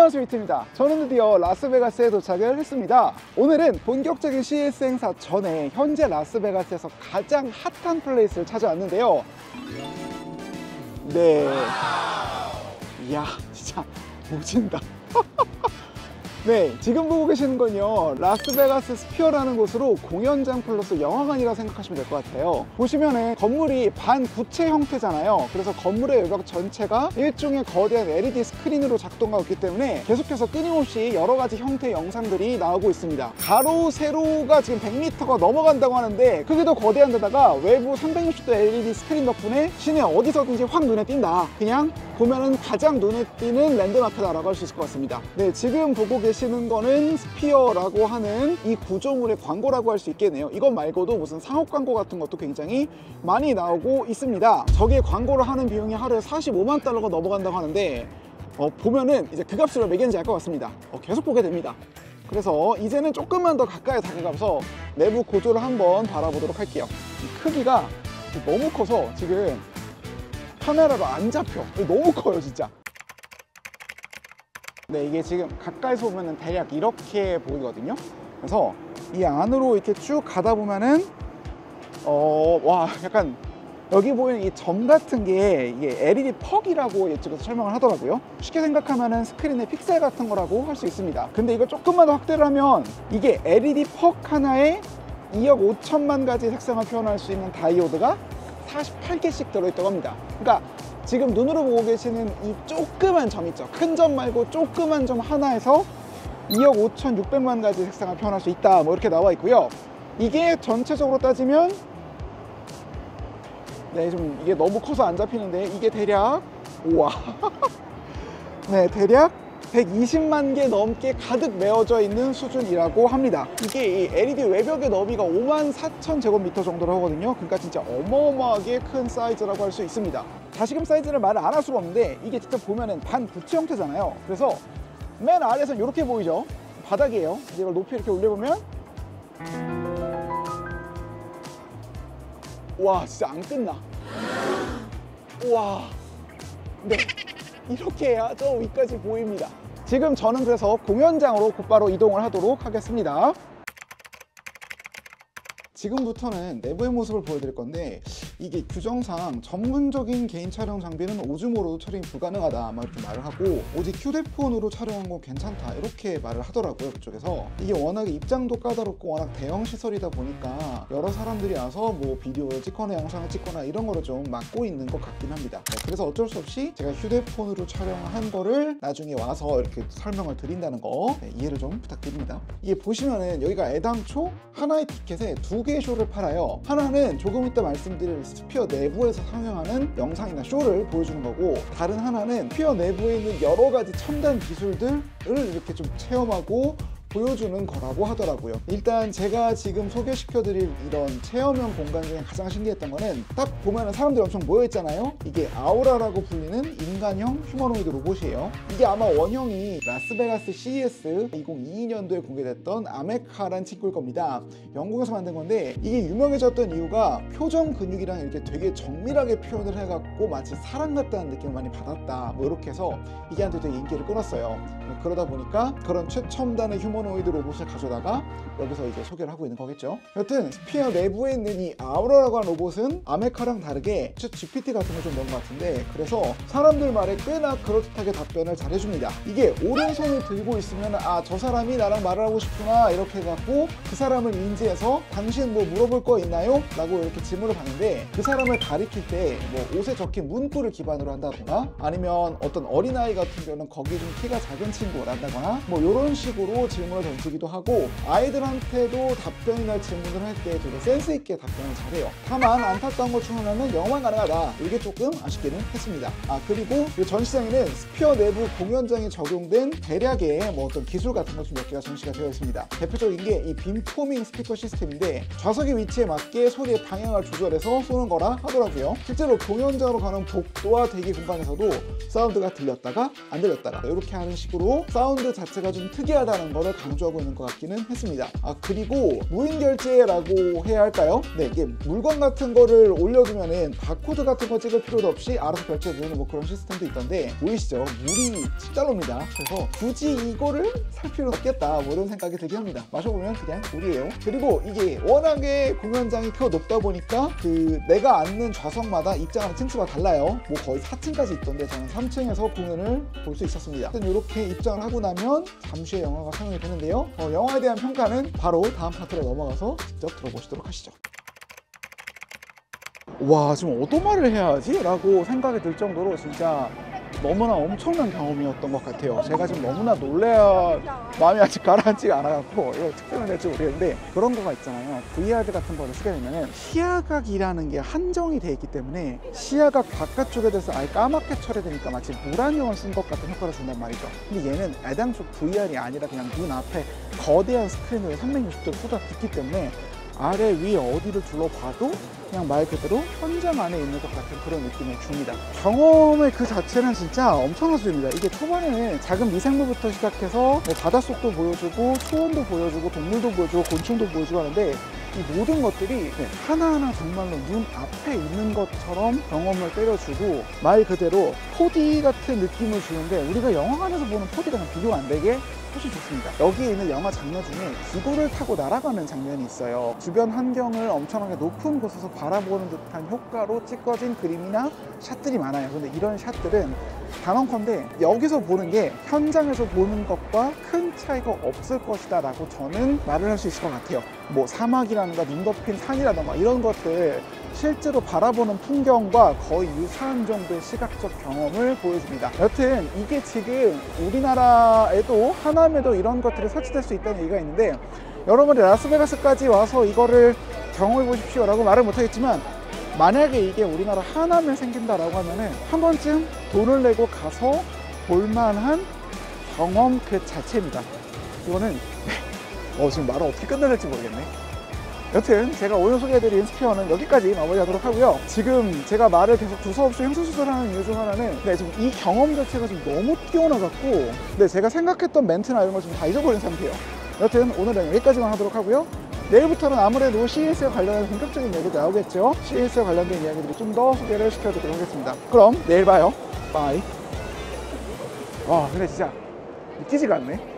안녕하십니까. 저는 드디어 라스베가스에 도착을 했습니다. 오늘은 본격적인 CES 행사 전에 현재 라스베가스에서 가장 핫한 플레이스를 찾아왔는데요. 네, 이야 진짜 오진다. 네, 지금 보고 계시는 건요, 라스베가스 스피어라는 곳으로 공연장 플러스 영화관이라 생각하시면 될 것 같아요. 보시면은 건물이 반구체 형태잖아요. 그래서 건물의 외벽 전체가 일종의 거대한 LED 스크린으로 작동하고 있기 때문에 계속해서 끊임없이 여러 가지 형태의 영상들이 나오고 있습니다. 가로, 세로가 지금 100m가 넘어간다고 하는데 크기도 거대한 데다가 외부 360도 LED 스크린 덕분에 시내 어디서든지 확 눈에 띈다. 그냥 보면은 가장 눈에 띄는 랜드마크다라고 할 수 있을 것 같습니다. 네, 지금 보고 계시는 거는 스피어라고 하는 이 구조물의 광고라고 할 수 있겠네요. 이것 말고도 무슨 상업 광고 같은 것도 굉장히 많이 나오고 있습니다. 저게 광고를 하는 비용이 하루에 45만 달러가 넘어간다고 하는데 보면은 이제 그 값으로 매긴지 알 것 같습니다. 계속 보게 됩니다. 그래서 이제는 조금만 더 가까이 다가가서 내부 구조를 한번 바라보도록 할게요. 이 크기가 너무 커서 지금 카메라로 안 잡혀. 너무 커요 진짜. 네, 이게 지금 가까이서 보면은 대략 이렇게 보이거든요. 그래서 이 안으로 이렇게 쭉 가다 보면은 와, 약간 여기 보이는 이 점 같은 게 이게 LED 퍽이라고 이쪽에서 설명을 하더라고요. 쉽게 생각하면은 스크린의 픽셀 같은 거라고 할 수 있습니다. 근데 이거 조금만 더 확대를 하면 이게 LED 퍽 하나에 2억 5천만 가지 색상을 표현할 수 있는 다이오드가 48개씩 들어있다고 합니다. 그러니까 지금 눈으로 보고 계시는 이 조그만 점 있죠. 큰 점 말고 조그만 점 하나에서 2억 5,600만 가지 색상을 표현할 수 있다, 뭐 이렇게 나와 있고요. 이게 전체적으로 따지면 네, 좀 이게 너무 커서 안 잡히는데 이게 대략 우와 네, 대략 120만 개 넘게 가득 메워져 있는 수준이라고 합니다. 이게 이 LED 외벽의 너비가 54,000제곱미터 정도로 하거든요. 그러니까 진짜 어마어마하게 큰 사이즈라고 할 수 있습니다. 다시금 사이즈를 말을 안 할 수가 없는데 이게 직접 보면은 반구체 형태잖아요. 그래서 맨 아래에서는 이렇게 보이죠. 바닥이에요. 이걸 높이 이렇게 올려보면 와, 진짜 안 끝나. 우와, 네, 이렇게 해야 저 위까지 보입니다. 지금 저는 그래서 공연장으로 곧바로 이동을 하도록 하겠습니다. 지금부터는 내부의 모습을 보여드릴 건데 이게 규정상 전문적인 개인 촬영 장비는 오즈모로도 촬영이 불가능하다 막 이렇게 말을 하고 오직 휴대폰으로 촬영한 건 괜찮다 이렇게 말을 하더라고요. 그쪽에서 이게 워낙에 입장도 까다롭고 워낙 대형 시설이다 보니까 여러 사람들이 와서 뭐 비디오를 찍거나 영상을 찍거나 이런 거를 좀 막고 있는 것 같긴 합니다. 그래서 어쩔 수 없이 제가 휴대폰으로 촬영한 거를 나중에 와서 이렇게 설명을 드린다는 거 이해를 좀 부탁드립니다. 이게 보시면은 여기가 애당초 하나의 티켓에 두 개의 쇼를 팔아요. 하나는 조금 이따 말씀드릴 스피어 내부에서 상영하는 영상이나 쇼를 보여주는 거고, 다른 하나는 스피어 내부에 있는 여러 가지 첨단 기술들을 이렇게 좀 체험하고 보여주는 거라고 하더라고요. 일단 제가 지금 소개시켜드릴 이런 체험형 공간 중에 가장 신기했던 거는 딱 보면은 사람들이 엄청 모여있잖아요. 이게 아우라라고 불리는 인간형 휴머노이드 로봇이에요. 이게 아마 원형이 라스베가스 CES 2022년도에 공개됐던 아메카라는 친구일 겁니다. 영국에서 만든 건데 이게 유명해졌던 이유가 표정 근육이랑 이렇게 되게 정밀하게 표현을 해갖고 마치 사람 같다는 느낌을 많이 받았다, 뭐 이렇게 해서 이게 한테 되게 인기를 끌었어요. 그러다 보니까 그런 최첨단의 휴머노이드 로봇을 가져다가 여기서 이제 소개를 하고 있는 거겠죠. 여튼 스피어 내부에 있는 이 아우라라고 하는 로봇은 아메카랑 다르게 챗 GPT 같은 걸 좀 넣은 것 같은데, 그래서 사람들 말에 꽤나 그럴듯하게 답변을 잘 해줍니다. 이게 오른손을 들고 있으면 아, 저 사람이 나랑 말을 하고 싶구나 이렇게 해갖고 그 사람을 인지해서 당신 뭐 물어볼 거 있나요? 라고 이렇게 질문을 받는데, 그 사람을 가리킬 때 뭐 옷에 적힌 문구를 기반으로 한다거나 아니면 어떤 어린아이 같은 경우는 거기 좀 키가 작은 친구란다거나 뭐 이런 식으로 질문을 던지기도 하고, 아이들한테도 답변이나 질문을 할 때 되게 센스 있게 답변을 잘해요. 다만 안타까운 것 중 하나는 영어만 가능하다, 이게 조금 아쉽기는 했습니다. 그리고 전시장에는 스피어 내부 공연장에 적용된 대략의 뭐 어떤 기술 같은 것 좀 몇 개가 전시가 되어 있습니다. 대표적인 게 이 빔포밍 스피커 시스템인데 좌석의 위치에 맞게 소리의 방향을 조절해서 쏘는 거라 하더라고요. 실제로 공연장으로 가는 복도와 대기 공간에서도 사운드가 들렸다가 안 들렸다가 이렇게 하는 식으로 사운드 자체가 좀 특이하다는 거를 강조하고 있는 것 같기는 했습니다. 그리고 무인 결제라고 해야 할까요? 네, 이게 물건 같은 거를 올려두면은 바코드 같은 거 찍을 필요도 없이 알아서 결제해주는 뭐 그런 시스템도 있던데, 보이시죠? 물이 10달러입니다. 그래서 굳이 이거를 살 필요 없겠다 뭐 이런 생각이 들긴 합니다. 마셔보면 그냥 물이에요. 그리고 이게 워낙에 공연장이 더 높다 보니까 그 내가 앉는 좌석마다 입장하는 층수가 달라요. 뭐 거의 4층까지 있던데 저는 3층에서 공연을 볼 수 있었습니다. 이렇게 입장을 하고 나면 잠시 후에 영화가 상영이 되는데요. 영화에 대한 평가는 바로 다음 파트로 넘어가서 직접 들어보시도록 하시죠. 와, 지금 어떤 말을 해야 하지? 라고 생각이 들 정도로 진짜 너무나 엄청난 경험이었던 것 같아요. 제가 지금 너무나 놀래야 마음이 아직 가라앉지가 않아갖고 이걸 특별히 될지 모르겠는데, 그런 거가 있잖아요. VR 같은 거를 쓰게 되면은 시야각이라는 게 한정이 돼 있기 때문에 시야각 바깥쪽에 대해서 아예 까맣게 처리되니까 마치 물안경을 쓴 것 같은 효과를 준단 말이죠. 근데 얘는 애당초 VR이 아니라 그냥 눈 앞에 거대한 스크린으로 360도 쏟아붓기 때문에 아래 위 어디를 둘러봐도 그냥 말 그대로 현장 안에 있는 것 같은 그런 느낌을 줍니다. 경험의 그 자체는 진짜 엄청난 수준입니다. 이게 초반에는 작은 미생물부터 시작해서 뭐 바닷속도 보여주고 초원도 보여주고 동물도 보여주고 곤충도 보여주고 하는데, 이 모든 것들이 하나하나 정말로 눈 앞에 있는 것처럼 경험을 때려주고 말 그대로 4D 같은 느낌을 주는데, 우리가 영화관에서 보는 4D랑 비교가 안 되게 훨씬 좋습니다. 여기에 있는 영화 장면 중에 기구를 타고 날아가는 장면이 있어요. 주변 환경을 엄청나게 높은 곳에서 바라보는 듯한 효과로 찍어진 그림이나 샷들이 많아요. 근데 이런 샷들은 단언컨대 여기서 보는 게 현장에서 보는 것과 큰 차이가 없을 것이다 라고 저는 말을 할 수 있을 것 같아요. 뭐 사막이라든가 눈 덮인 산이라든가 이런 것들 실제로 바라보는 풍경과 거의 유사한 정도의 시각적 경험을 보여줍니다. 여튼 이게 지금 우리나라에도 하남에도 이런 것들이 설치될 수 있다는 얘기가 있는데, 여러분이 라스베가스까지 와서 이거를 경험해 보십시오 라고 말을 못하겠지만, 만약에 이게 우리나라 하남에 생긴다라고 하면은 한 번쯤 돈을 내고 가서 볼만한 경험 그 자체입니다. 이거는 지금 말을 어떻게 끝내야 될지 모르겠네. 여튼 제가 오늘 소개해드린 스피어는 여기까지 마무리하도록 하고요. 지금 제가 말을 계속 두서없이 횡설수설하는 이유 중 하나는 지금 이 경험 자체가 좀 너무 뛰어나갖고 제가 생각했던 멘트나 이런 걸 좀 다 잊어버린 상태예요. 여튼 오늘은 여기까지만 하도록 하고요. 내일부터는 아무래도 CES와 관련해서 본격적인 얘기도 나오겠죠. CES와 관련된 이야기들이 좀 더 소개를 시켜드리도록 하겠습니다. 그럼 내일 봐요. 바이. 와, 근데 진짜 믿기지가 않네.